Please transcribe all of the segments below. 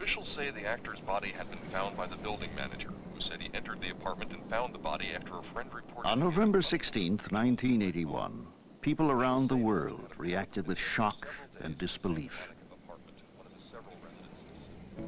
Officials say the actor's body had been found by the building manager, who said he entered the apartment and found the body after a friend reported... On November 16th, 1981, people around the world reacted with shock and disbelief.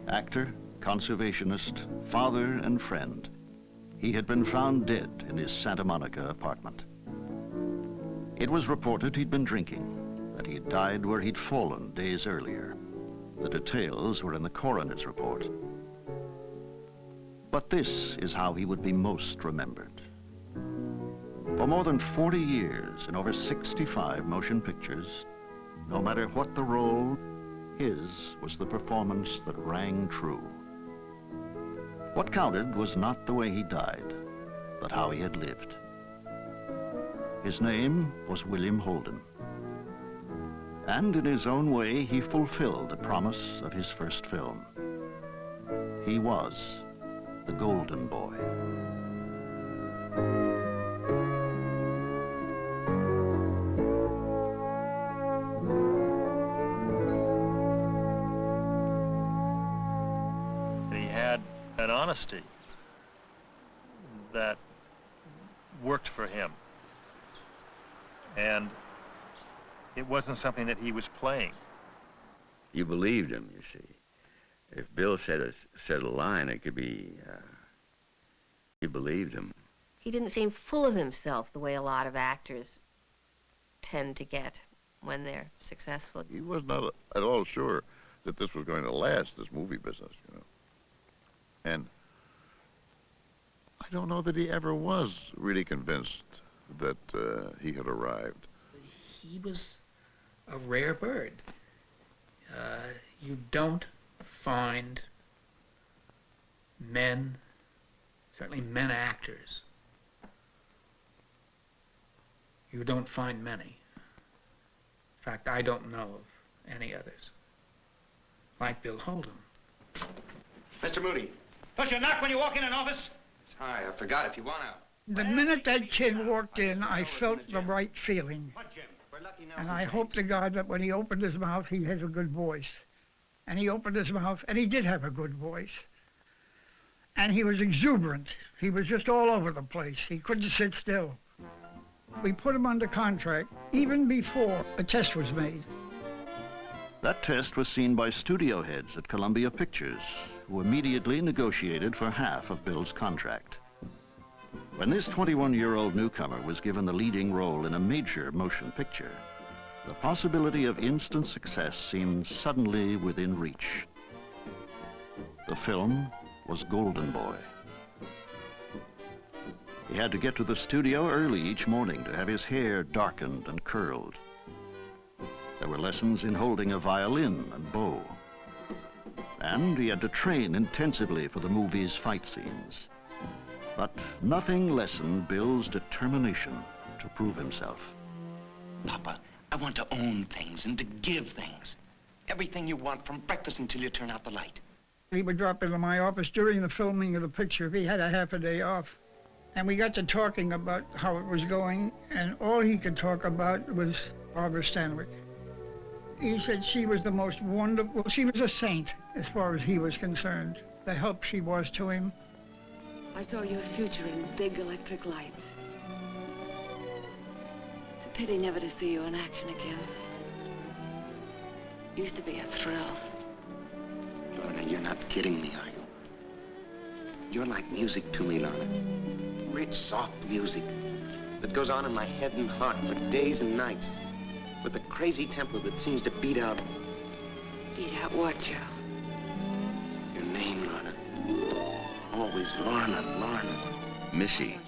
Actor, conservationist, father and friend, he had been found dead in his Santa Monica apartment. It was reported he'd been drinking, that he had died where he'd fallen days earlier. The details were in the coroner's report. But this is how he would be most remembered. For more than 40 years, in over 65 motion pictures, no matter what the role, his was the performance that rang true. What counted was not the way he died, but how he had lived. His name was William Holden. And in his own way, he fulfilled the promise of his first film. He was the Golden Boy. He had an honesty that worked for him. And it wasn't something that he was playing. You believed him, you see. If Bill said a line, it could be, you believed him. He didn't seem full of himself the way a lot of actors tend to get when they're successful. He was not at all sure that this was going to last, this movie business, you know. And I don't know that he ever was really convinced that he had arrived. He was a rare bird. You don't find men, certainly men actors. You don't find many. In fact, I don't know of any others like Bill Holden. Mr. Moody. Don't you knock when you walk in an office? Sorry, I forgot. If you want out. The minute that kid walked in, I felt the right feeling. And I hope to God that when he opened his mouth, he has a good voice. And he opened his mouth, and he did have a good voice. And he was exuberant. He was just all over the place. He couldn't sit still. We put him under contract even before a test was made. That test was seen by studio heads at Columbia Pictures, who immediately negotiated for half of Bill's contract. When this 21-year-old newcomer was given the leading role in a major motion picture, the possibility of instant success seemed suddenly within reach. The film was Golden Boy. He had to get to the studio early each morning to have his hair darkened and curled. There were lessons in holding a violin and bow. And he had to train intensively for the movie's fight scenes. But nothing lessened Bill's determination to prove himself. Papa, I want to own things and to give things. Everything you want from breakfast until you turn out the light. He would drop into my office during the filming of the picture if he had a half a day off. And we got to talking about how it was going, and all he could talk about was Barbara Stanwyck. He said she was the most wonderful, she was a saint as far as he was concerned. The help she was to him. I saw your future in big electric lights. It's a pity never to see you in action again. Used to be a thrill. Lorna, you're not kidding me, are you? You're like music to me, Lorna. Rich, soft music that goes on in my head and heart for days and nights with a crazy tempo that seems to beat out... Beat out what, Joe? Your name, Lorna. Always Lorna, Lorna. Missy,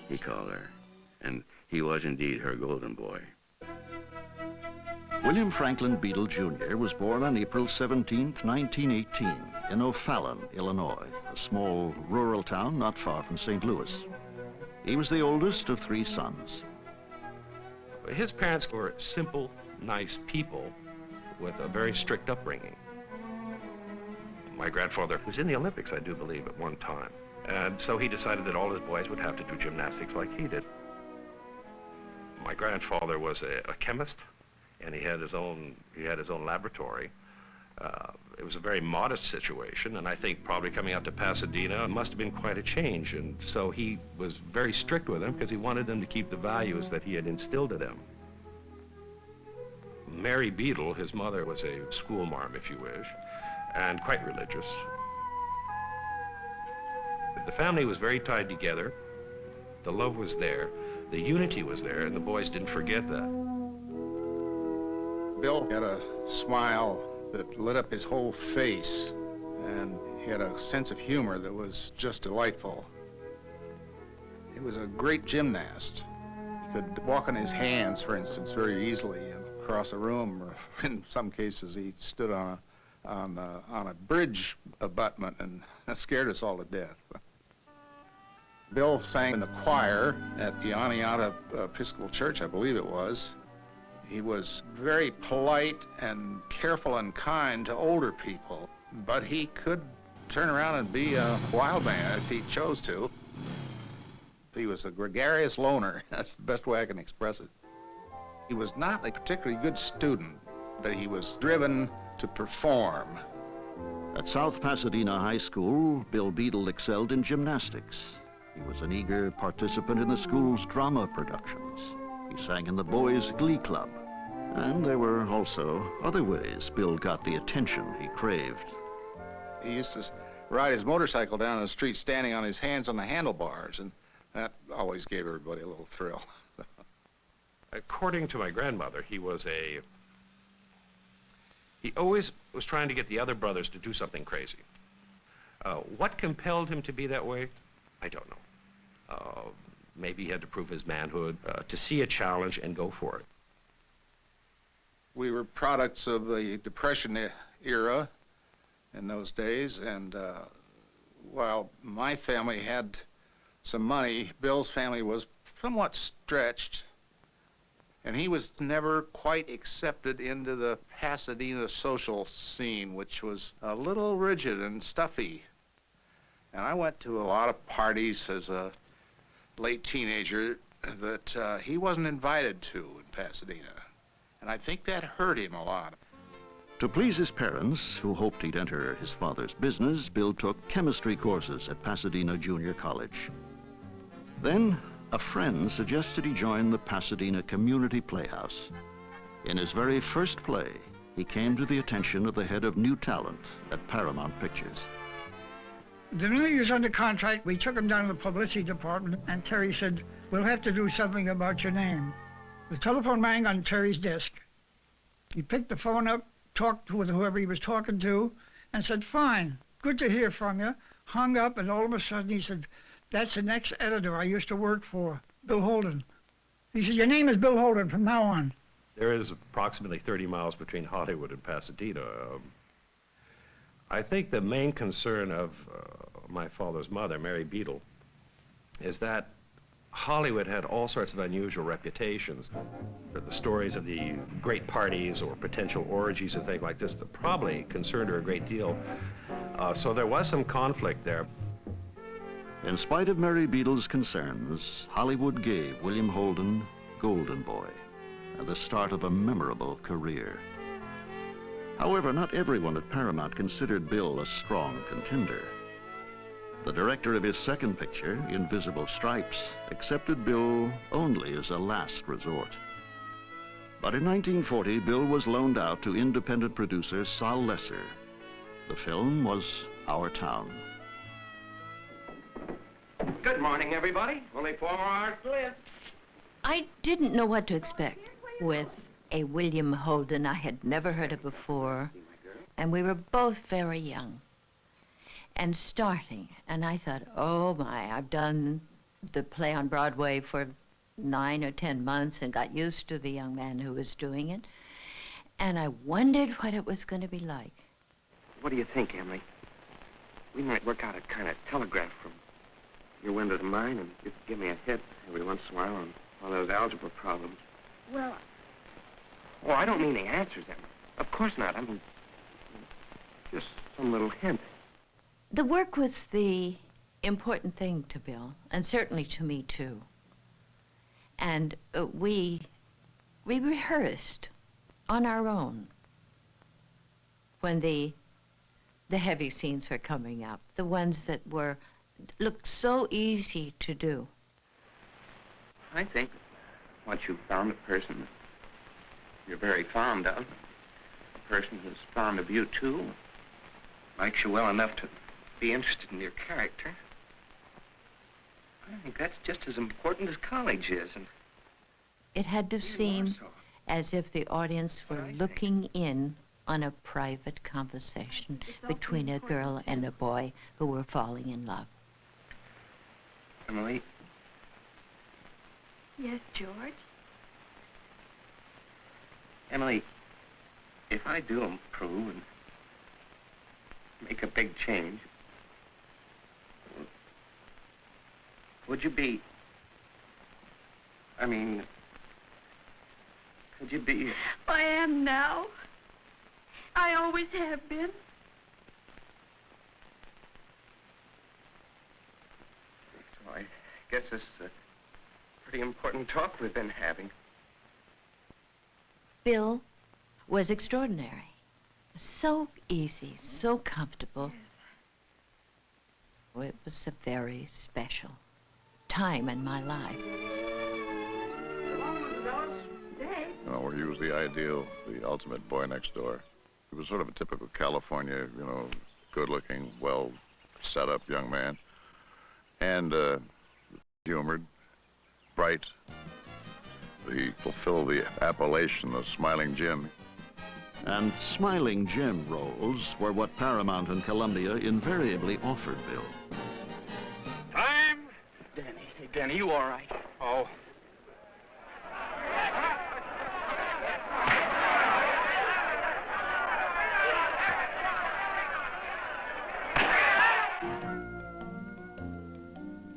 he called her. And he was indeed her golden boy. William Franklin Beadle, Jr. was born on April 17, 1918, in O'Fallon, Illinois, a small rural town not far from St. Louis. He was the oldest of 3 sons. His parents were simple, nice people with a very strict upbringing. My grandfather was in the Olympics, I do believe, at one time. And so he decided that all his boys would have to do gymnastics like he did. My grandfather was a chemist, and he had his own laboratory. It was a very modest situation, and I think probably coming out to Pasadena must have been quite a change. And so he was very strict with them because he wanted them to keep the values that he had instilled in them. Mary Beadle, his mother, was a schoolmarm, if you wish, and quite religious. The family was very tied together. The love was there. The unity was there, and the boys didn't forget that. Bill had a smile that lit up his whole face, and he had a sense of humor that was just delightful. He was a great gymnast. He could walk on his hands, for instance, very easily across a room, or in some cases he stood on a bridge abutment and scared us all to death. Bill sang in the choir at the Aniata Episcopal Church, I believe it was. He was very polite and careful and kind to older people, but he could turn around and be a wild man if he chose to. He was a gregarious loner. That's the best way I can express it. He was not a particularly good student, but he was driven to perform. At South Pasadena High School, Bill Beadle excelled in gymnastics. He was an eager participant in the school's drama productions. He sang in the boys' glee club. And there were also other ways Bill got the attention he craved. He used to ride his motorcycle down the street standing on his hands on the handlebars, and that always gave everybody a little thrill. According to my grandmother, he always was trying to get the other brothers to do something crazy. What compelled him to be that way? I don't know. Maybe he had to prove his manhood, to see a challenge and go for it. We were products of the Depression era in those days, and while my family had some money, Bill's family was somewhat stretched, and he was never quite accepted into the Pasadena social scene, which was a little rigid and stuffy. And I went to a lot of parties as a late teenager that he wasn't invited to in Pasadena. And I think that hurt him a lot. To please his parents, who hoped he'd enter his father's business, Bill took chemistry courses at Pasadena Junior College. Then, a friend suggested he join the Pasadena Community Playhouse. In his very first play, he came to the attention of the head of new talent at Paramount Pictures. The minute he was under contract, we took him down to the publicity department, and Terry said, "We'll have to do something about your name." The telephone rang on Terry's desk. He picked the phone up, talked with whoever he was talking to, and said, "Fine, good to hear from you." Hung up, and all of a sudden he said, "That's the next editor I used to work for, Bill Holden." He said, "Your name is Bill Holden from now on." There is approximately 30 miles between Hollywood and Pasadena. I think the main concern of my father's mother, Mary Beadle, is that Hollywood had all sorts of unusual reputations. The stories of the great parties or potential orgies and things like this that probably concerned her a great deal. So there was some conflict there. In spite of Mary Beadle's concerns, Hollywood gave William Holden Golden Boy and the start of a memorable career. However, not everyone at Paramount considered Bill a strong contender. The director of his second picture, Invisible Stripes, accepted Bill only as a last resort. But in 1940, Bill was loaned out to independent producer Sol Lesser. The film was Our Town. Good morning, everybody. Only 4 more hours to live. I didn't know what to expect with a William Holden I had never heard of before, and we were both very young and starting, and I thought, oh my, I've done the play on Broadway for 9 or 10 months and got used to the young man who was doing it, and I wondered what it was going to be like. What do you think, Emily? We might work out a kind of telegraph from your window to mine, and you could give me a hit every once in a while on all those algebra problems. Well, Oh, I don't mean the answers, Emily. Of course not. I mean, just some little hint. the work was the important thing to Bill, and certainly to me, too. And we rehearsed on our own. when the heavy scenes were coming up, the ones that looked so easy to do. I think once you've found a person you're very fond of, a person who's fond of you too, likes you well enough to be interested in your character, I think that's just as important as college is. And it had to seem as if the audience were looking in on a private conversation between a girl and a boy who were falling in love. Emily? Yes, George? Emily, if I do improve and make a big change, would you be... I mean, could you be... I am now. I always have been. So I guess this is a pretty important talk we've been having. Bill was extraordinary. So easy, so comfortable. Oh, it was a very special time in my life. You know, where he was the ideal, the ultimate boy next door. He was sort of a typical California, you know, good-looking, well-set-up young man. And humored, bright. He fulfilled the appellation of Smiling Jim. And Smiling Jim roles were what Paramount and Columbia invariably offered Bill. Time! Danny, hey, Danny, you all right? Oh.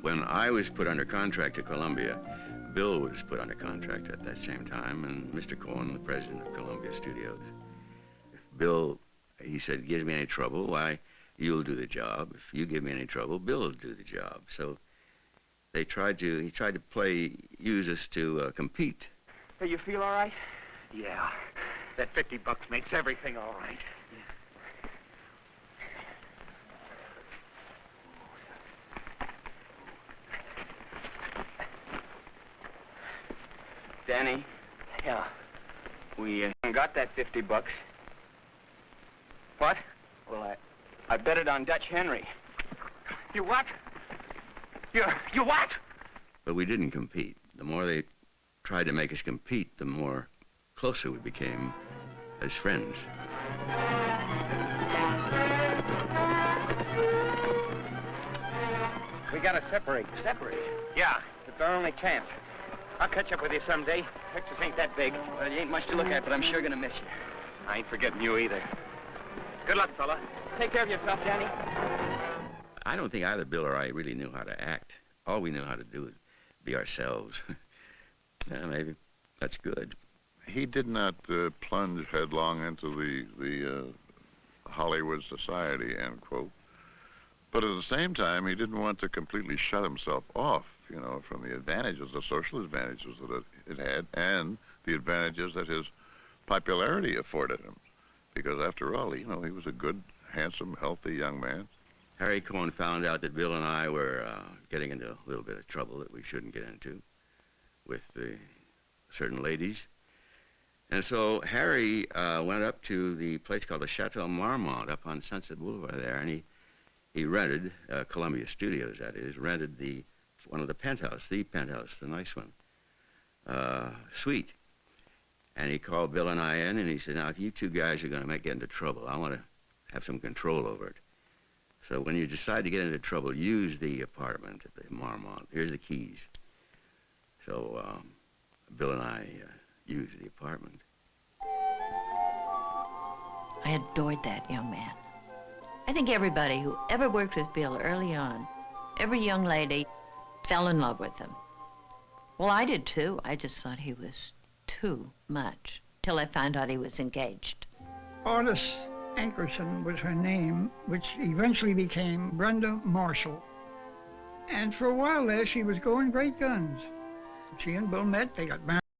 When I was put under contract to Columbia, Bill was put under contract at that same time, and Mr. Cohen, the president of Columbia Studios. If Bill, he said, gives me any trouble, why, you'll do the job. If you give me any trouble, Bill will do the job. So he tried to use us to compete. Hey, you feel all right? Yeah. That $50 makes everything all right. Danny? Yeah. We got that $50. What? Well, I bet it on Dutch Henry. You what? You what? But we didn't compete. The more they tried to make us compete, the more closer we became as friends. We gotta separate. Separate? Yeah, it's our only chance. I'll catch up with you someday. Texas ain't that big. Well, you ain't much to look at, but I'm sure gonna miss you. I ain't forgetting you either. Good luck, fella. Take care of yourself, Danny. I don't think either Bill or I really knew how to act. All we knew how to do was be ourselves. Yeah, maybe that's good. He did not plunge headlong into the Hollywood society, end quote. But at the same time, he didn't want to completely shut himself off, you know, from the advantages, the social advantages that it had, and the advantages that his popularity afforded him. Because after all, you know, he was a good, handsome, healthy young man. Harry Cohen found out that Bill and I were getting into a little bit of trouble that we shouldn't get into with certain ladies. And so Harry went up to the place called the Chateau Marmont up on Sunset Boulevard there, and he rented, Columbia Studios that is, rented one of the penthouse, the nice one, suite. And he called Bill and I in, and he said, now, if you two guys are going to get into trouble, I want to have some control over it. So when you decide to get into trouble, use the apartment at the Marmont. Here's the keys. So Bill and I used the apartment. I adored that young man. I think everybody who ever worked with Bill early on, every young lady fell in love with him. Well, I did too. I just thought he was too much, till I found out he was engaged. Artis Ankerson was her name, which eventually became Brenda Marshall. And for a while there, she was going great guns. She and Bill met, they got married.